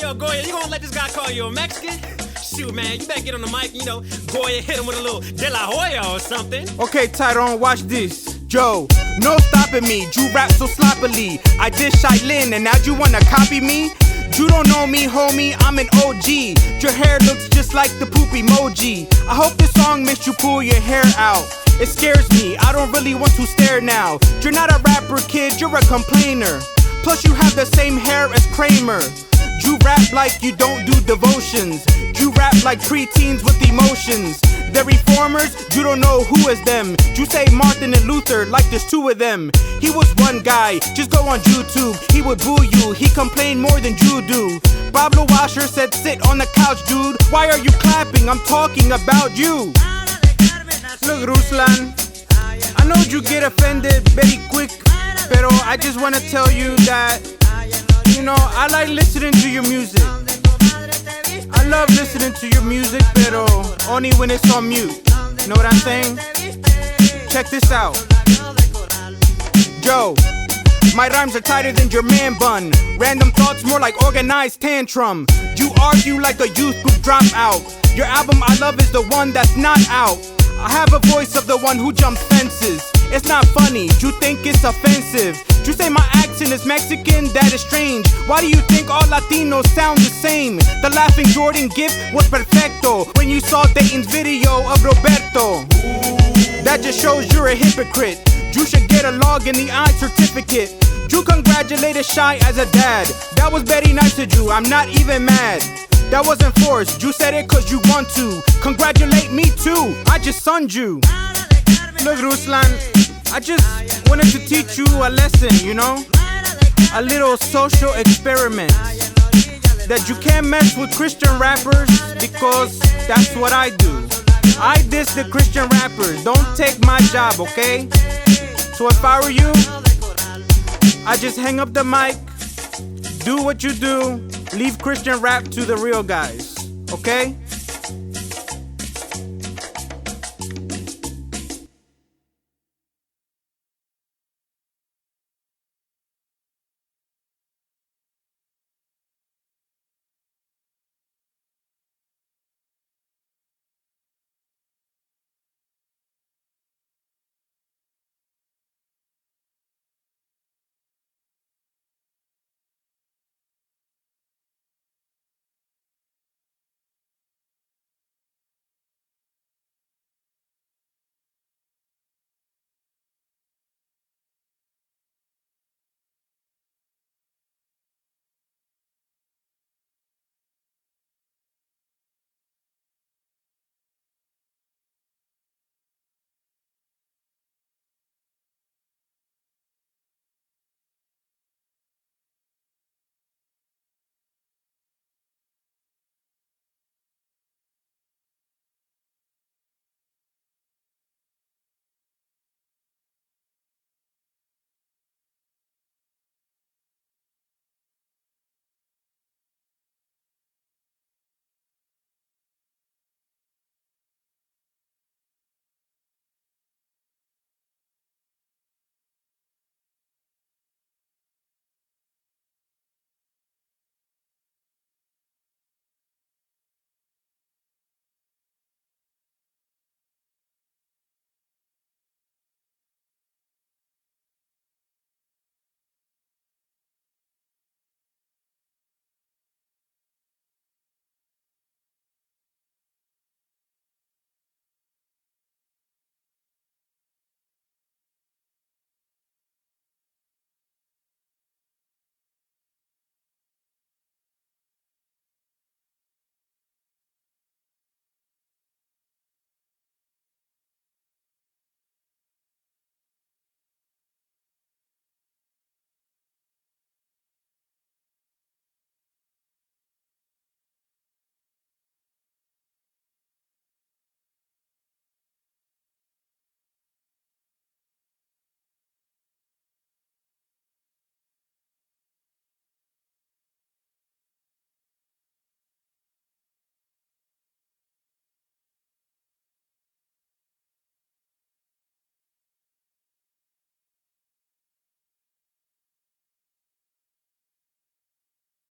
Yo, Goya, you gonna let this guy call you a Mexican? Shoot, man, you better get on the mic, Goya hit him with a little De La Hoya or something. Okay, Tyrone, watch this. Joe, no stopping me. Drew rap so sloppily. I did Shailin and now you wanna copy me? You don't know me, homie, I'm an OG. Your hair looks just like the poop emoji. I hope this song makes you pull your hair out. It scares me, I don't really want to stare now. You're not a rapper, kid, you're a complainer. Plus you have the same hair as Kramer. You rap like you don't do devotions. You rap like preteens with emotions. The reformers, you don't know who is them. You say Martin and Luther like there's two of them. He was one guy, just go on YouTube. He would boo you, he complained more than you do. Pablo Washer said sit on the couch, dude. Why are you clapping? I'm talking about you. Look, Ruslan, I know you get offended very quick, pero I just wanna tell you that, I like listening to your music. I love listening to your music, pero only when it's on mute. You know what I'm saying? Check this out. Joe, my rhymes are tighter than your man bun. Random thoughts more like organized tantrum. You argue like a youth group dropout. Your album I love is the one that's not out. I have a voice of the one who jumps fences. It's not funny, you think it's offensive. You say my accent is Mexican, that is strange. Why do you think all Latinos sound the same? The laughing Jordan gift was perfecto when you saw Dayton's video of Roberto. That just shows you're a hypocrite. You should get a log in the eye certificate. You congratulated Shy as a dad. That was very nice of you, I'm not even mad. That wasn't forced, you said it cause you want to. Congratulate me too, I just sunned you. Look, Ruslan, I just wanted to teach you a lesson, a little social experiment. That you can't mess with Christian rappers because that's what I do. I diss the Christian rappers, don't take my job, okay? So if I were you, I just hang up the mic, do what you do, leave Christian rap to the real guys, okay?